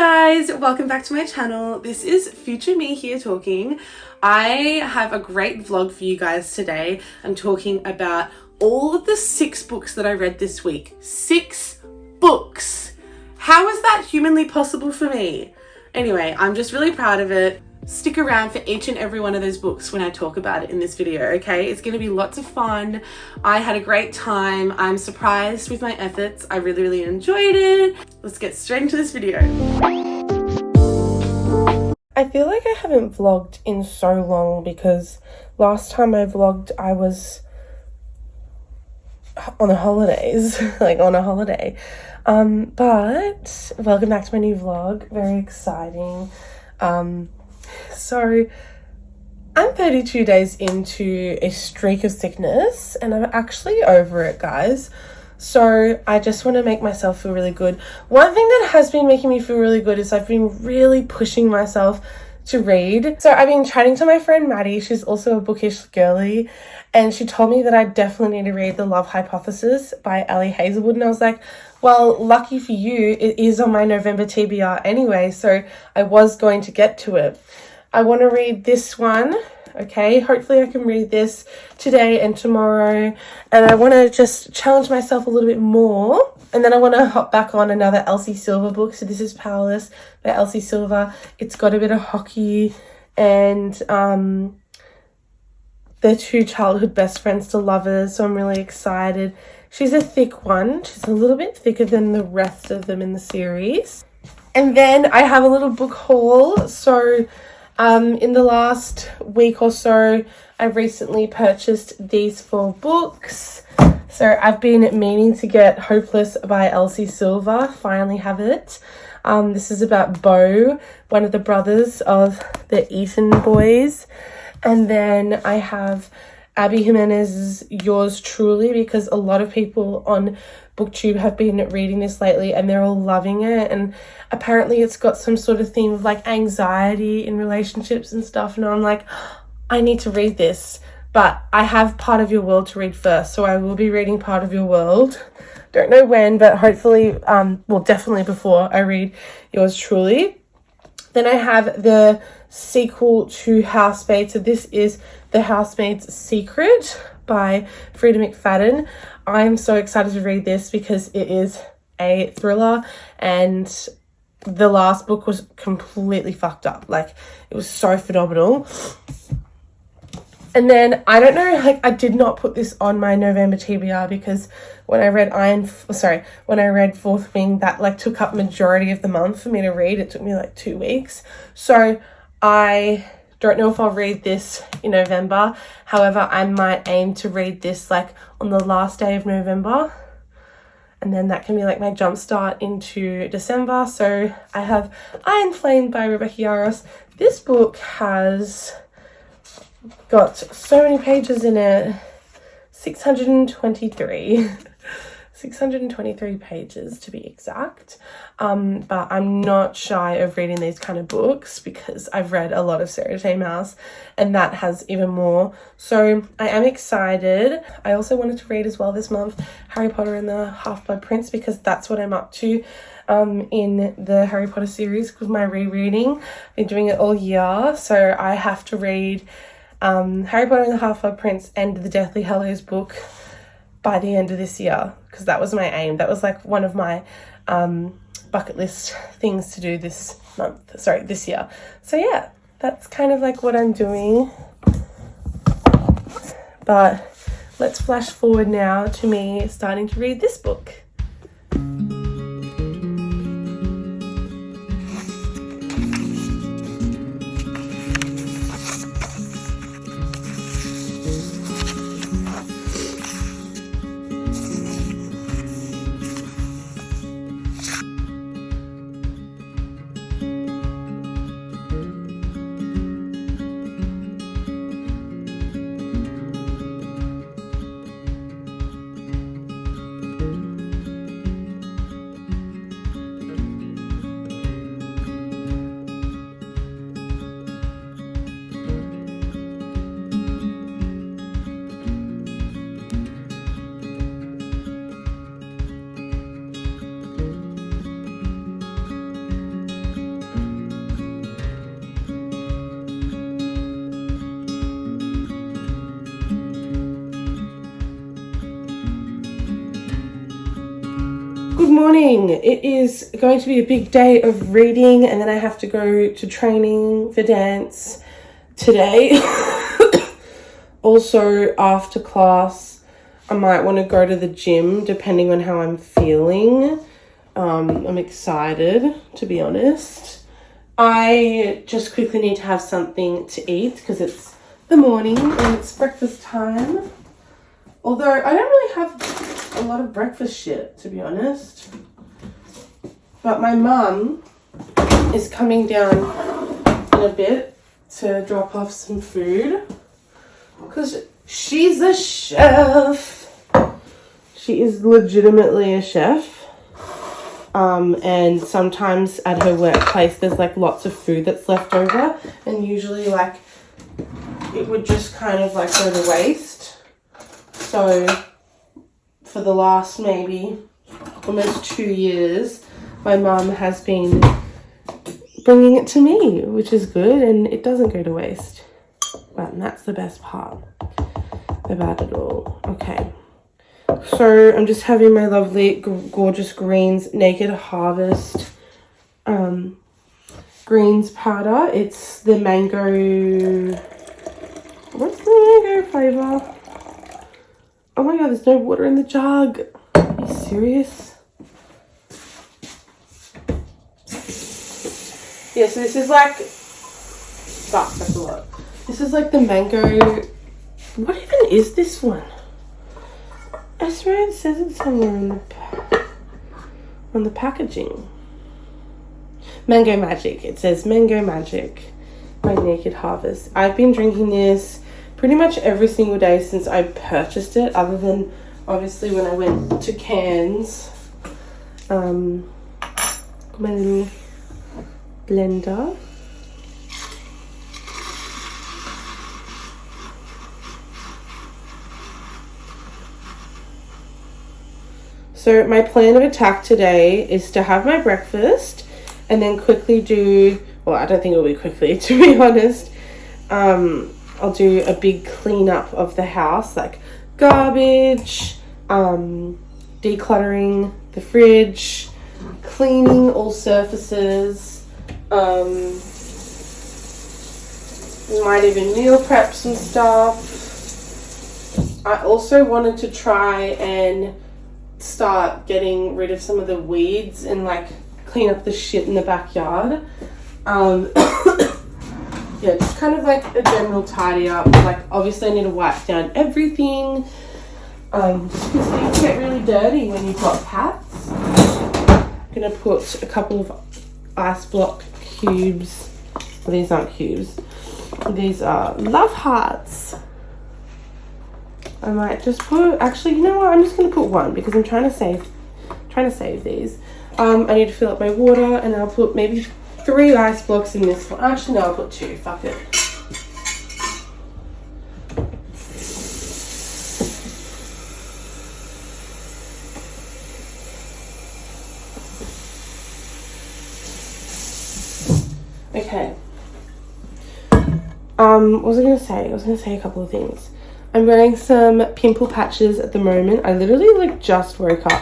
guys, welcome back to my channel. This is future me here talking. I have a great vlog for you guys today. I'm talking about all of the 6 books that I read this week. 6 books! How is that humanly possible for me? Anyway, I'm just really proud of it. Stick around for each and every one of those books when I talk about it in this video, okay? It's going to be lots of fun. I had a great time. I'm surprised with my efforts. I really enjoyed it. Let's get straight into this video. I feel like I haven't vlogged in so long because last time I vlogged I was on the holidays, like on a holiday. But welcome back to my new vlog. Very exciting. So I'm 32 days into a streak of sickness and I'm actually over it, guys. So I just want to make myself feel really good. One thing that has been making me feel really good is I've been really pushing myself to read. So I've been chatting to my friend Maddie. She's also a bookish girly, and she told me that I definitely need to read The Love Hypothesis by Ali Hazelwood, and I was like, well, lucky for you, it is on my November TBR anyway, so I was going to get to it. I want to read this one, okay? Hopefully I can read this today and tomorrow, and I want to just challenge myself a little bit more, and then I want to hop back on another Elsie Silver book. So this is Powerless by Elsie Silver. It's got a bit of hockey, and they're 2 childhood best friends to lovers, so I'm really excited. She's a thick one. She's a little bit thicker than the rest of them in the series. And then I have a little book haul. So in the last week or so, I've recently purchased these 4 books. So I've been meaning to get Hopeless by Elsie Silver. Finally have it. This is about Beau, one of the brothers of the Eaton boys. And then I have Abby Jimenez's Yours Truly, because a lot of people on booktube have been reading this lately and they're all loving it, and apparently it's got some sort of theme of like anxiety in relationships and stuff, and I'm like, I need to read this, but I have Part of Your World to read first, so I will be reading Part of Your World. Don't know when, but hopefully well, definitely before I read Yours Truly. Then I have the sequel to Housemaid. So this is The Housemaid's Secret by Frida McFadden. I'm so excited to read this because it is a thriller, and the last book was completely fucked up. Like, it was so phenomenal. And then, I don't know, like, I did not put this on my November TBR because when I read Fourth Wing, that like took up majority of the month for me to read. It took me like 2 weeks. So I don't know if I'll read this in November. However, I might aim to read this like on the last day of November. And then that can be like my jump start into December. So I have Iron Flame by Rebecca Yarros. This book has got so many pages in it. 623. 623 pages to be exact. But I'm not shy of reading these kind of books because I've read a lot of Sarah J. Maas, and that has even more. So I am excited. I also wanted to read as well this month Harry Potter and the Half-Blood Prince, because that's what I'm up to in the Harry Potter series with my rereading. I've been doing it all year, so I have to read Harry Potter and the Half-Blood Prince and the Deathly Hallows book by the end of this year, because that was my aim. That was like one of my bucket list things to do this year. So yeah, that's kind of like what I'm doing. But let's flash forward now to me starting to read this book. morning. It is going to be a big day of reading, and then I have to go to training for dance today. Also, after class, I might want to go to the gym depending on how I'm feeling. I'm excited, to be honest. I just quickly need to have something to eat because it's the morning and it's breakfast time. Although I don't really have a lot of breakfast shit, to be honest. But my mum is coming down in a bit to drop off some food because she's a chef. She is legitimately a chef. And sometimes at her workplace there's like lots of food that's left over, and usually like it would just kind of like go to waste. So for the last maybe almost 2 years, my mum has been bringing it to me, which is good, and it doesn't go to waste. But that's the best part about it all. Okay, so I'm just having my lovely gorgeous greens Naked Harvest greens powder. It's the mango, what's the mango flavor? Oh my god, there's no water in the jug. Are you serious? Yeah, so this is like, fuck, that's a lot. This is like the mango, what even is this one? I swear it says it somewhere on the packaging. Mango Magic. It says Mango Magic by Naked Harvest. I've been drinking this pretty much every single day since I purchased it, other than obviously when I went to Cairns. My little blender. So my plan of attack today is to have my breakfast and then quickly do, well, I don't think it'll be quickly, to be honest. I'll do a big cleanup of the house, like garbage, decluttering the fridge, cleaning all surfaces, might even meal prep some stuff. I also wanted to try and start getting rid of some of the weeds and like clean up the shit in the backyard. Yeah, just kind of like a general tidy up. Like obviously I need to wipe down everything, just because things get really dirty when you've got cats. I'm gonna put a couple of ice block cubes. Well, these aren't cubes, these are love hearts. I might just put, actually, you know what, I'm just gonna put one because I'm trying to save these. I need to fill up my water, and I'll put maybe 3 ice blocks in this one. Actually, no, I'll put 2. Fuck it. Okay. What was I gonna say? I was gonna say a couple of things. I'm wearing some pimple patches at the moment. I literally like just woke up.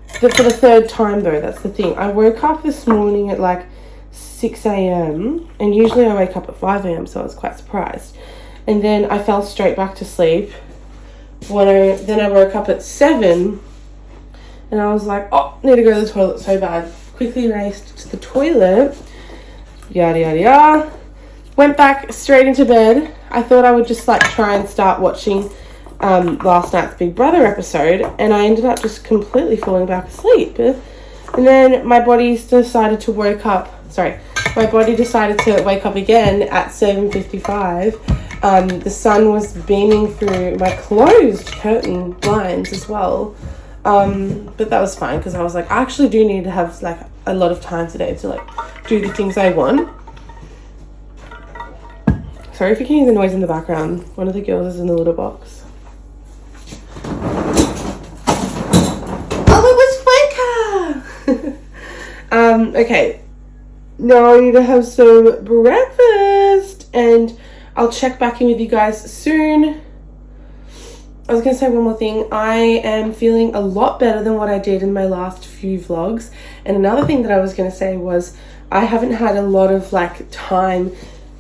For the 3rd time though, that's the thing. I woke up this morning at like 6 a.m. and usually I wake up at 5 a.m. so I was quite surprised. And then I fell straight back to sleep. Then I woke up at 7 and I was like, oh, I need to go to the toilet so bad. Quickly raced to the toilet. Yada yada yada. Went back straight into bed. I thought I would just like try and start watching last night's Big Brother episode, and I ended up just completely falling back asleep. And then my body decided to wake up again at 7:55. The sun was beaming through my closed curtain blinds as well, but that was fine because I was like, I actually do need to have like a lot of time today to like do the things I want. Sorry if you can hear the noise in the background. One of the girls is in the litter box. Oh, it was Franca! Okay. Now I need to have some breakfast and I'll check back in with you guys soon. I was going to say one more thing. I am feeling a lot better than what I did in my last few vlogs. And another thing that I was going to say was I haven't had a lot of like time,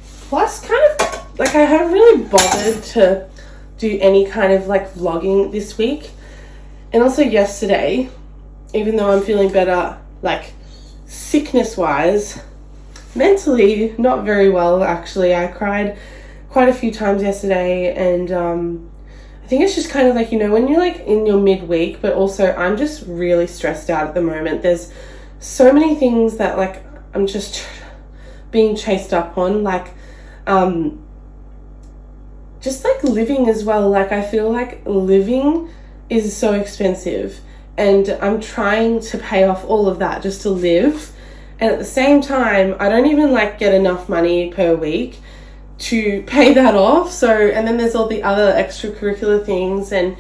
plus kind of like I haven't really bothered to do any kind of like vlogging this week. And also yesterday, even though I'm feeling better, like sickness wise, mentally not very well actually. I cried quite a few times yesterday, and I think it's just kind of like, you know, when you're like in your midweek, but also I'm just really stressed out at the moment. There's so many things that like I'm just being chased up on, like just like living as well. Like I feel like living is so expensive, and I'm trying to pay off all of that just to live. And at the same time, I don't even like get enough money per week to pay that off. So, and then there's all the other extracurricular things and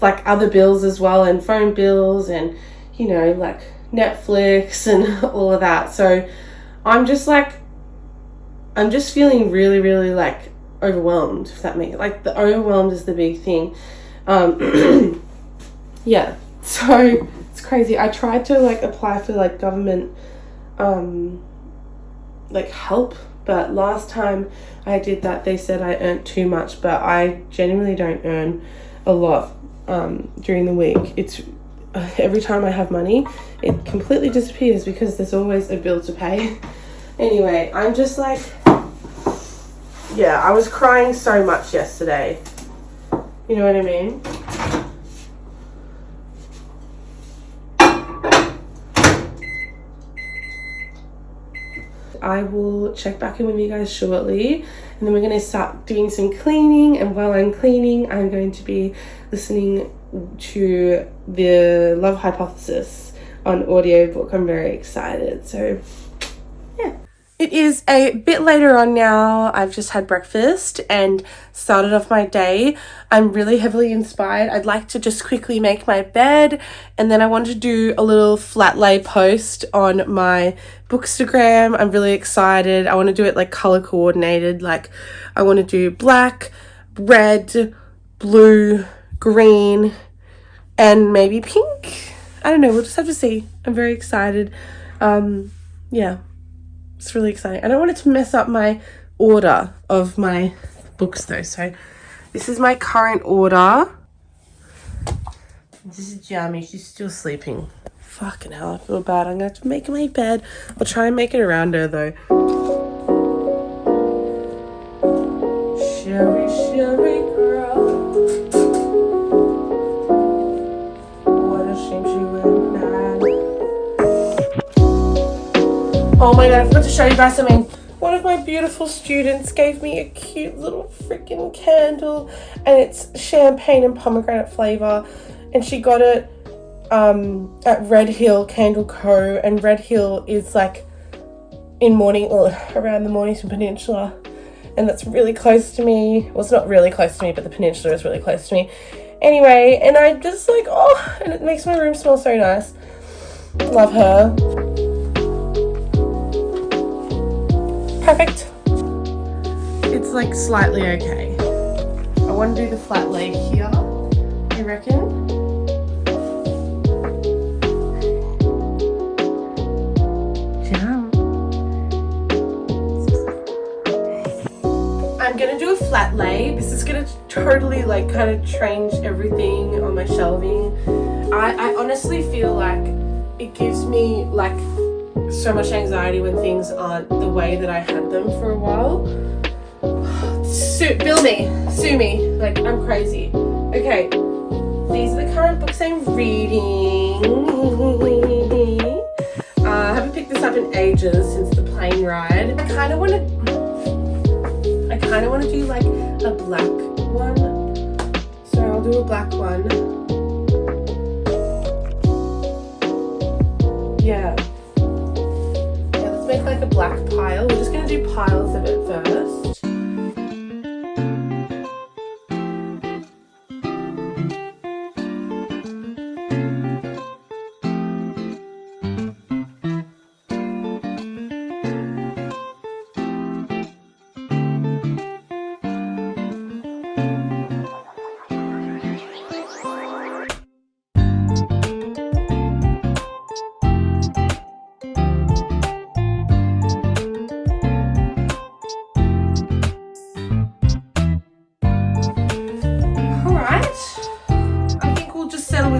like other bills as well, and phone bills and, you know, like Netflix and all of that. So I'm just feeling really, really like overwhelmed, if that makes, like the overwhelmed is the big thing. Yeah, so it's crazy. I tried to like apply for like government like help, but last time I did that they said I earned too much, but I genuinely don't earn a lot during the week. It's every time I have money it completely disappears because there's always a bill to pay. Anyway, I'm just like, yeah, I was crying so much yesterday, you know what I mean? I will check back in with you guys shortly, and then we're going to start doing some cleaning, and while I'm cleaning I'm going to be listening to the Love Hypothesis on audiobook. I'm very excited. So yeah. It is a bit later on now. I've just had breakfast and started off my day. I'm really heavily inspired. I'd like to just quickly make my bed, and then I want to do a little flat lay post on my Bookstagram. I'm really excited. I want to do it like color coordinated. Like I want to do black, red, blue, green, and maybe pink. I don't know. We'll just have to see. I'm very excited. Yeah. It's really exciting. I don't want it to mess up my order of my books though. So this is my current order. This is Jamie. She's still sleeping. Fucking hell, I feel bad. I'm going to have to make my bed. I'll try and make it around her though. Sherry, Sherry girl. What a shame she went mad. Oh my god, I forgot to show you guys something. One of my beautiful students gave me a cute little freaking candle, and it's champagne and pomegranate flavor, and she got it at Red Hill Candle Co. And Red Hill is like in morning, or around the Mornington Peninsula, and that's really close to me. Well, it's not really close to me, but the peninsula is really close to me. Anyway, and I just like, oh, and it makes my room smell so nice. Love her. Perfect. It's like slightly okay. I want to do the flat lay here. You reckon? Yeah. I'm gonna do a flat lay. This is gonna totally like kind of change everything on my shelving. I honestly feel like it gives me like so much anxiety when things aren't the way that I had them for a while. Bill me, sue me, like I'm crazy. Okay, these are the current books I'm reading. I haven't picked this up in ages since the plane ride. I kind of want to do like a black one, so I'll do a black one. Yeah. Make like a black pile. We're just going to do piles of it first.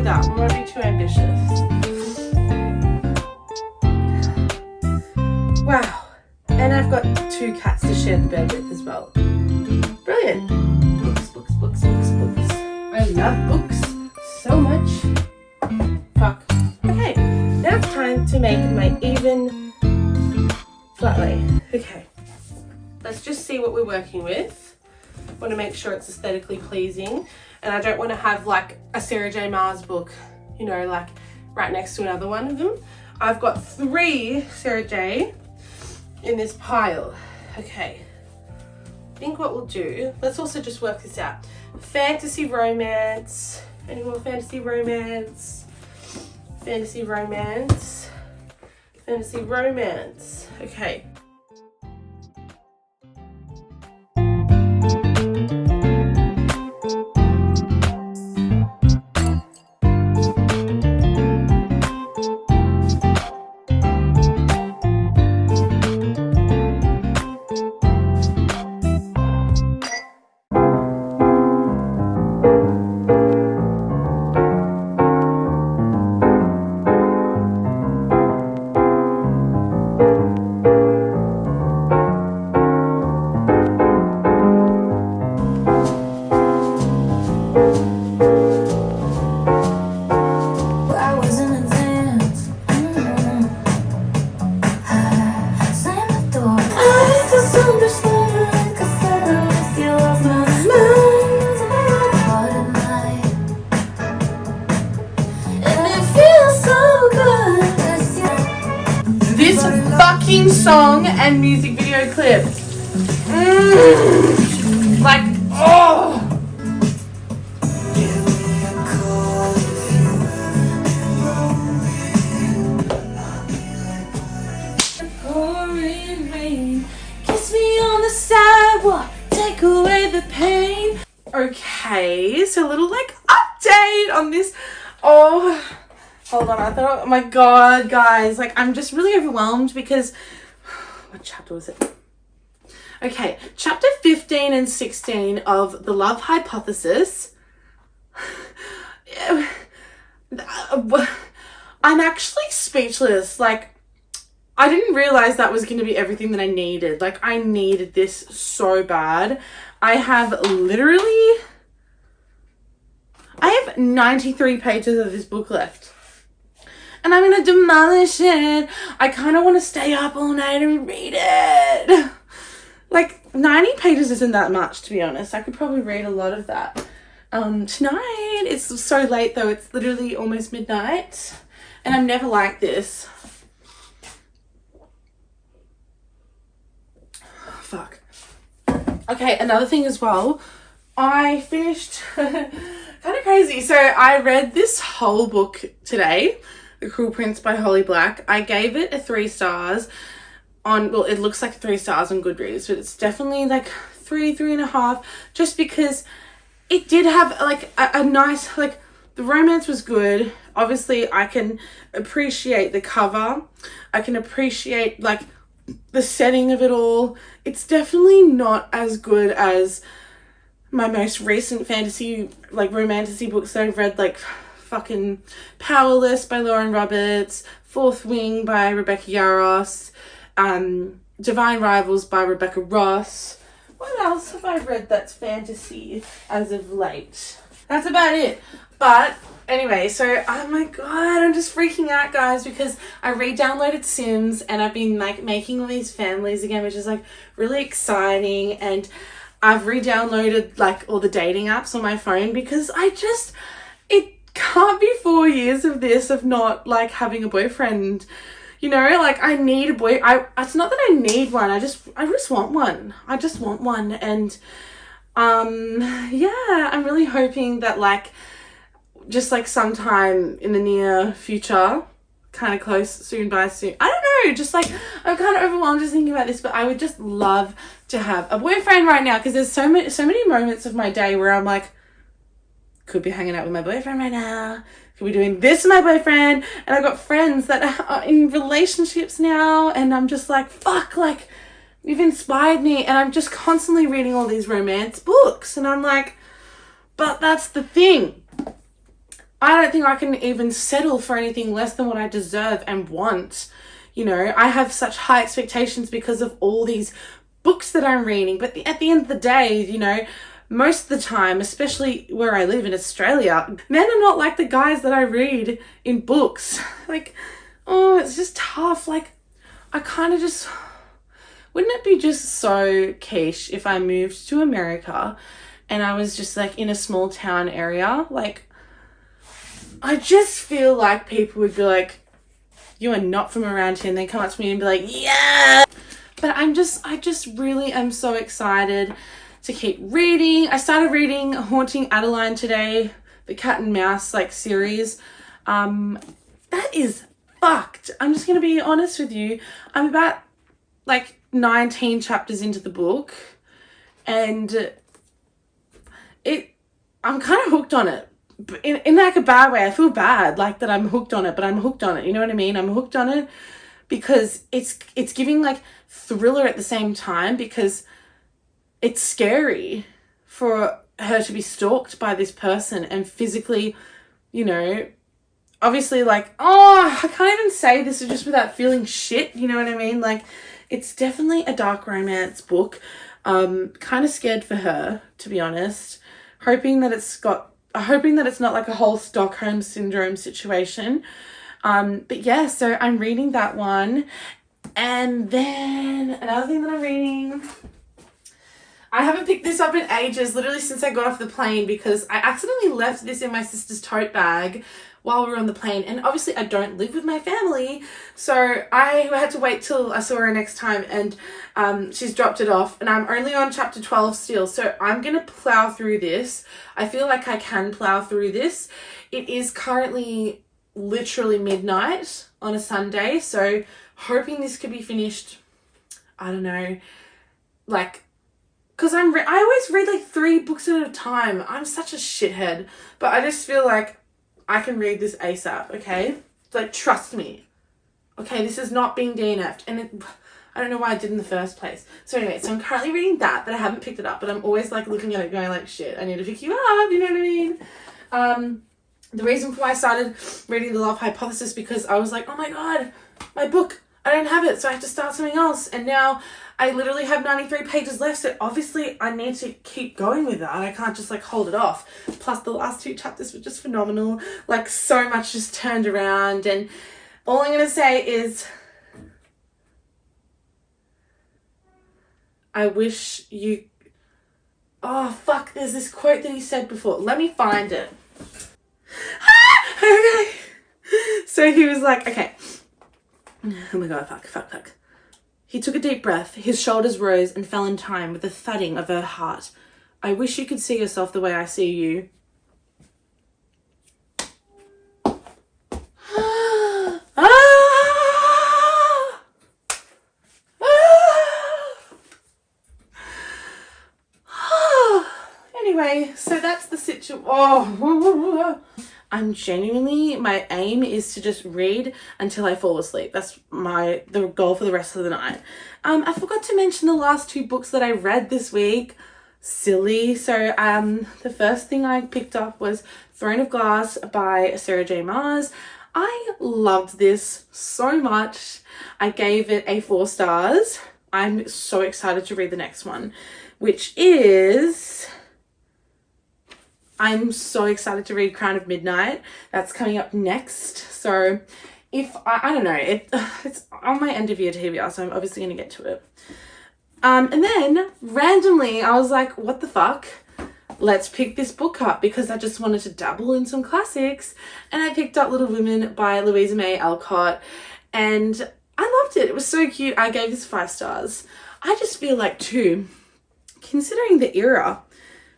with that. We won't be too ambitious. Wow. And I've got 2 cats to share the bed with as well. Brilliant. Books, books, books, books, books. I love books so much. Fuck. Okay, now it's time to make my even flat lay. Okay, let's just see what we're working with. I want to make sure it's aesthetically pleasing, and I don't want to have like a Sarah J Maas book, you know, like right next to another one of them. I've got 3 Sarah J in this pile. Okay, I think what we'll do, let's also just work this out. Fantasy romance. Any more fantasy romance? Fantasy romance. Fantasy romance. Okay. Song and music video clip. Like, oh! Pouring rain, kiss me on the sidewalk, take away the pain. Okay, so a little like update on this. Oh, hold on, I thought, oh my god, guys, like I'm just really overwhelmed because what chapter was it? Okay, chapter 15 and 16 of The Love Hypothesis. I'm actually speechless. Like, I didn't realize that was going to be everything that I needed. Like, I needed this so bad. I have 93 pages of this book left. And I'm going to demolish it. I kind of want to stay up all night and read it. Like, 90 pages isn't that much, to be honest. I could probably read a lot of that. Tonight, it's so late though. It's literally almost midnight. And I'm never like this. Oh, fuck. Okay, another thing as well. I finished... kind of crazy. So I read this whole book today. The Cruel Prince by Holly Black. I gave it a 3 stars on, well, it looks like 3 stars on Goodreads, but it's definitely like 3.5, just because it did have like a nice, like the romance was good. Obviously I can appreciate the cover. I can appreciate like the setting of it all. It's definitely not as good as my most recent fantasy, like romantasy books that I've read, like fucking Powerless by Lauren Roberts, Fourth Wing by Rebecca Yarros, Divine Rivals by Rebecca Ross. What else have I read that's fantasy as of late? That's about it. But anyway, so oh my god, I'm just freaking out, guys, because I re-downloaded Sims and I've been like making all these families again, which is like really exciting. And I've re-downloaded like all the dating apps on my phone because it can't be 4 years of this, of not like having a boyfriend, you know, like I need a boy. It's not that I need one. I just want one. I just want one. And yeah, I'm really hoping that like, just like sometime in the near future, kind of close, soon by soon. I don't know, just like, I'm kind of overwhelmed just thinking about this, but I would just love to have a boyfriend right now, because there's so many moments of my day where I'm like, could be hanging out with my boyfriend right now, could be doing this with my boyfriend, and I've got friends that are in relationships now, and I'm just like, fuck, like, you've inspired me, and I'm just constantly reading all these romance books, and I'm like, but that's the thing. I don't think I can even settle for anything less than what I deserve and want. You know, I have such high expectations because of all these books that I'm reading. But at the end of the day, you know, most of the time, especially where I live in Australia, men are not like the guys that I read in books. Like, oh, it's just tough. Like, I kind of just... Wouldn't it be just so quiche if I moved to America and I was just like in a small town area? Like, I just feel like people would be like, you are not from around here, and they come up to me and be like, yeah. But I just really am so excited to keep reading. I started reading Haunting Adeline today, the cat and mouse like series. That is fucked. I'm just gonna be honest with you. I'm about like 19 chapters into the book, and I'm kind of hooked on it. In like a bad way. I feel bad like that I'm hooked on it, but I'm hooked on it. You know what I mean? I'm hooked on it because it's giving like thriller at the same time, because it's scary for her to be stalked by this person and physically, you know, obviously like, oh, I can't even say this just without feeling shit. You know what I mean? Like, it's definitely a dark romance book. Kind of scared for her, to be honest. Hoping that it's not like a whole Stockholm syndrome situation. But yeah, so I'm reading that one. And then another thing that I'm reading, I haven't picked this up in ages, literally since I got off the plane, because I accidentally left this in my sister's tote bag while we were on the plane. And obviously I don't live with my family, so I had to wait till I saw her next time, and she's dropped it off, and I'm only on chapter 12 still, so I'm gonna plow through this. I feel like I can plow through this. It is currently literally midnight on a Sunday, so hoping this could be finished, I don't know, like, because I always read like 3 books at a time. I'm such a shithead, but I just feel like I can read this ASAP, okay? Like, trust me. Okay, this is not being DNF'd, and I don't know why I did in the first place. So anyway, so I'm currently reading that, but I haven't picked it up, but I'm always like looking at it going like, shit, I need to pick you up, you know what I mean? The reason for why I started reading The Love Hypothesis, because I was like, oh my god, my book, I don't have it, so I have to start something else, and now I literally have 93 pages left, so obviously I need to keep going with that. I can't just like hold it off. Plus the last 2 chapters were just phenomenal. Like, so much just turned around, and all I'm going to say is I wish you... Oh, fuck, there's this quote that he said before. Let me find it. Okay. So he was like, okay. Oh my god, fuck. He took a deep breath. His shoulders rose and fell in time with the thudding of her heart. I wish you could see yourself the way I see you. Anyway, so that's the situation. Oh, I'm genuinely, my aim is to just read until I fall asleep. That's the goal for the rest of the night. I forgot to mention the last 2 books that I read this week. Silly. So the first thing I picked up was Throne of Glass by Sarah J. Maas. I loved this so much. I gave it a 4 stars. I'm so excited to read the next one, which is... I'm so excited to read Crown of Midnight. That's coming up next. So if, I don't know, it's on my end of year TBR, so I'm obviously going to get to it. And then randomly I was like, what the fuck? Let's pick this book up, because I just wanted to dabble in some classics. And I picked up Little Women by Louisa May Alcott, and I loved it. It was so cute. I gave this 5 stars. I just feel like too, considering the era,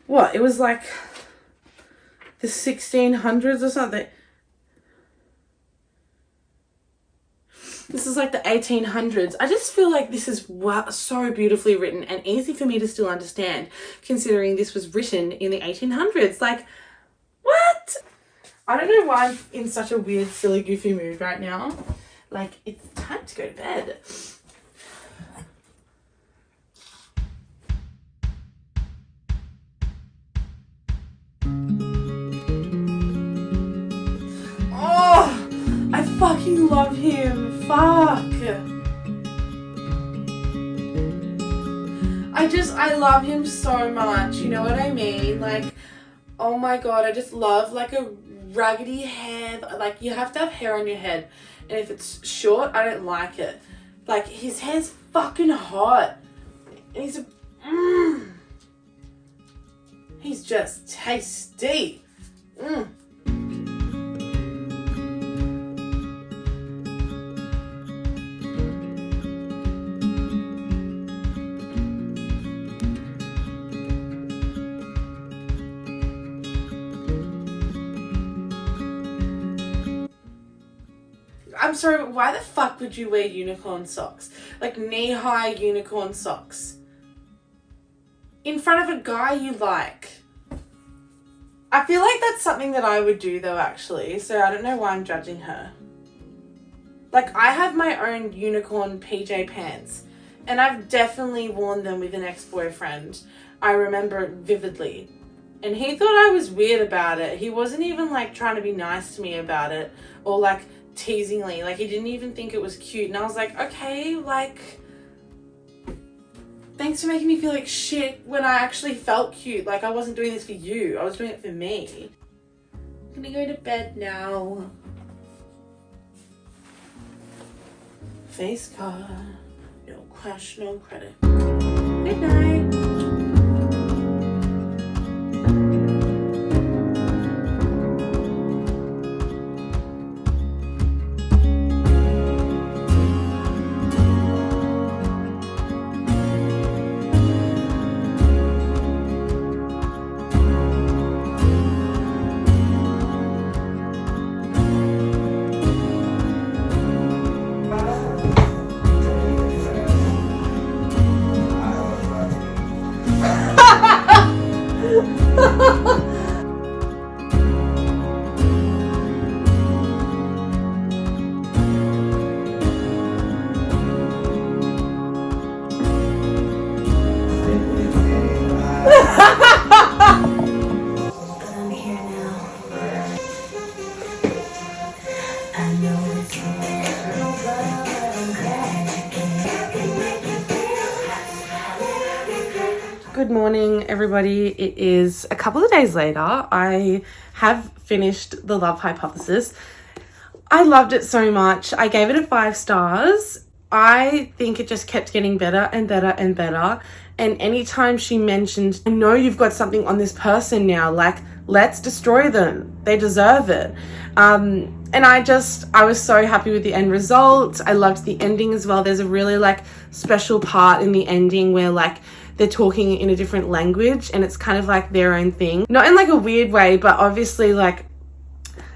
it was like the 1600s or something. This is like the 1800s. I just feel like this is so beautifully written and easy for me to still understand, considering this was written in the 1800s. Like, what? I don't know why I'm in such a weird, silly, goofy mood right now. Like, it's time to go to bed. fucking love him. Fuck. I love him so much. You know what I mean? Like, oh my god, I just love like a raggedy hair. Like, you have to have hair on your head. And if it's short, I don't like it. Like, his hair's fucking hot. And he's he's just tasty. I'm sorry, why the fuck would you wear unicorn socks? Like knee-high unicorn socks. In front of a guy you like. I feel like that's something that I would do though, actually. So I don't know why I'm judging her. Like, I have my own unicorn PJ pants. And I've definitely worn them with an ex-boyfriend. I remember it vividly. And he thought I was weird about it. He wasn't even like trying to be nice to me about it. Or like teasingly. Like, he didn't even think it was cute. And I was like, okay, like, thanks for making me feel like shit when I actually felt cute. Like, I wasn't doing this for you. I was doing it for me. I'm gonna go to bed now. Face card. No cash, no credit. Good night. Good morning, everybody. It is a couple of days later. I have finished The Love Hypothesis. I loved it so much. I gave it a 5 stars. I think it just kept getting better and better and better. And anytime she mentioned, I know you've got something on this person now, like, let's destroy them. They deserve it. And I was so happy with the end result. I loved the ending as well. There's a really like special part in the ending where like they're talking in a different language and it's kind of like their own thing. Not in like a weird way, but obviously like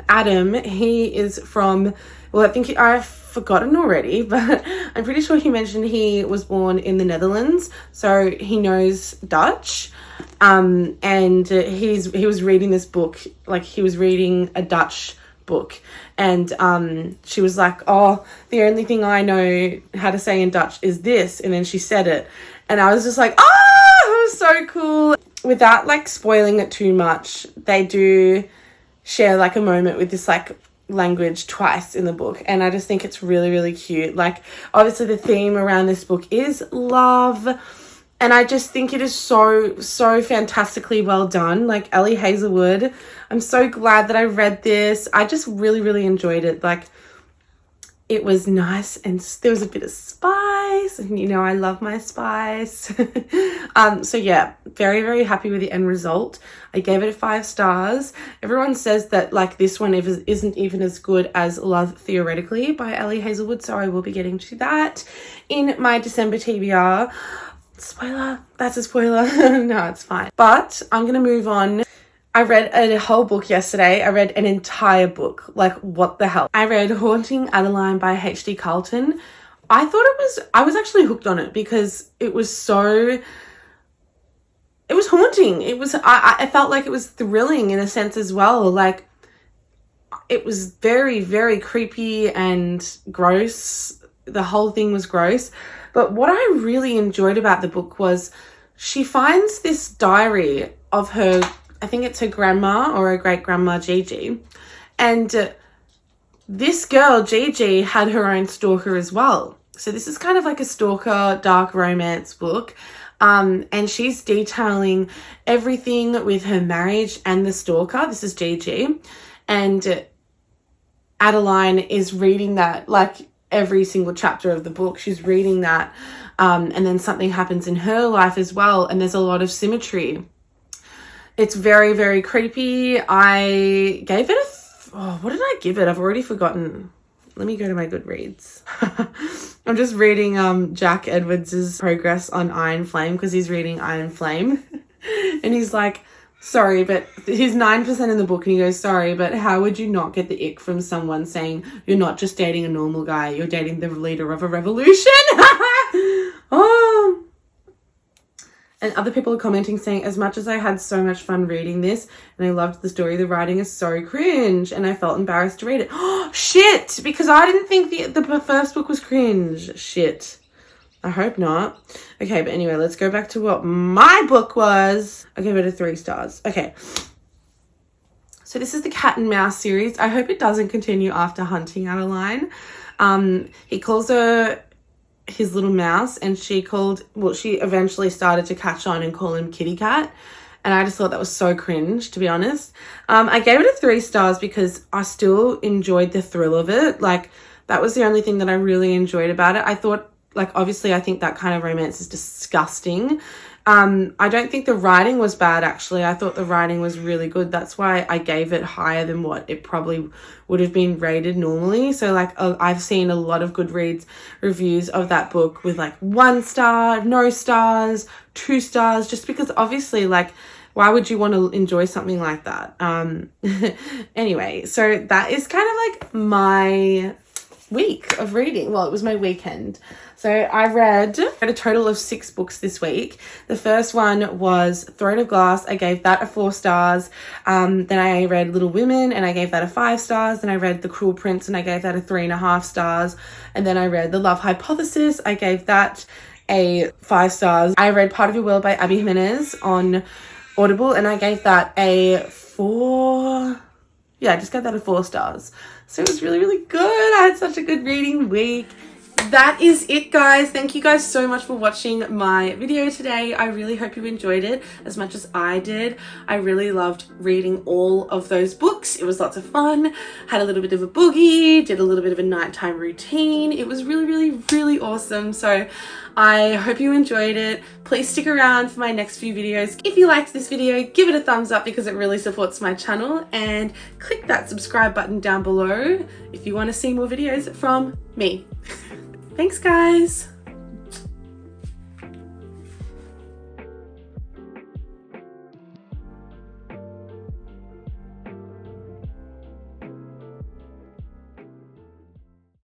Adam, he is from, well, I think I've forgotten already, but I'm pretty sure he mentioned he was born in the Netherlands, so he knows Dutch. And he was reading this book, like he was reading a Dutch book, and she was like, oh, the only thing I know how to say in Dutch is this, and then she said it, and I was just like, ah, that was so cool. Without like spoiling it too much, they do share like a moment with this like language twice in the book, and I just think it's really, really cute. Like, obviously the theme around this book is love, and I just think it is so fantastically well done. Like, Ellie Hazelwood, I'm so glad that I read this. I just really, really enjoyed it. Like, it was nice and there was a bit of spice, and you know I love my spice. So yeah, very, very happy with the end result. I gave it a 5 stars. Everyone says that like this one isn't even as good as Love Theoretically by Ellie Hazelwood, so I will be getting to that in my December TBR. Spoiler, that's a spoiler. No, it's fine. But I'm gonna move on. I read a whole book yesterday. I read an entire book. Like, what the hell? I read Haunting Adeline by H.D. Carlton. I was actually hooked on it because it was haunting. I felt like it was thrilling in a sense as well. Like, it was very, very creepy and gross. The whole thing was gross. But what I really enjoyed about the book was she finds this diary of her, I think it's her grandma or her great-grandma Gigi. And this girl, Gigi, had her own stalker as well. So this is kind of like a stalker dark romance book. And she's detailing everything with her marriage and the stalker. This is Gigi. And Adeline is reading that, like every single chapter of the book. She's reading that. And then something happens in her life as well. And there's a lot of symmetry. It's very, very creepy. I gave it what did I give it? I've already forgotten. Let me go to my Goodreads. I'm just reading Jack Edwards's progress on Iron Flame because he's reading Iron Flame. And he's like, sorry, but he's 9% in the book and he goes, sorry, but how would you not get the ick from someone saying you're not just dating a normal guy, you're dating the leader of a revolution? Oh. And other people are commenting saying, as much as I had so much fun reading this and I loved the story, the writing is so cringe and I felt embarrassed to read it. Oh, shit! Because I didn't think the first book was cringe. Shit. I hope not. Okay, but anyway, let's go back to what my book was. I gave it a 3 stars. Okay. So this is the Cat and Mouse series. I hope it doesn't continue after Hunting Adeline. He calls her his little mouse and she eventually started to catch on and call him Kitty Cat. And I just thought that was so cringe, to be honest. I gave it a 3 stars because I still enjoyed the thrill of it. Like, that was the only thing that I really enjoyed about it. I thought, like, obviously I think that kind of romance is disgusting. I don't think the writing was bad, actually. I thought the writing was really good. That's why I gave it higher than what it probably would have been rated normally. So, like, I've seen a lot of Goodreads reviews of that book with, like, 1 star, no stars, 2 stars, just because obviously, like, why would you want to enjoy something like that? Anyway, so that is kind of like my week of reading. Well, it was my weekend. So I read a total of 6 books this week. The first one was Throne of Glass. I gave that a 4 stars. Then I read Little Women and I gave that a 5 stars. Then I read The Cruel Prince and I gave that a 3.5 stars. And then I read The Love Hypothesis. I gave that a 5 stars. I read Part of Your World by Abby Jimenez on Audible and I gave that a 4. Yeah, I just gave that a 4 stars. So it was really, really good. I had such a good reading week. That is it, guys. Thank you guys so much for watching my video today. I really hope you enjoyed it as much as I did. I really loved reading all of those books. It was lots of fun. Had a little bit of a boogie, did a little bit of a nighttime routine. It was really, really, really awesome. So I hope you enjoyed it. Please stick around for my next few videos. If you liked this video, give it a thumbs up because it really supports my channel, and click that subscribe button down below if you want to see more videos from me. Thanks, guys.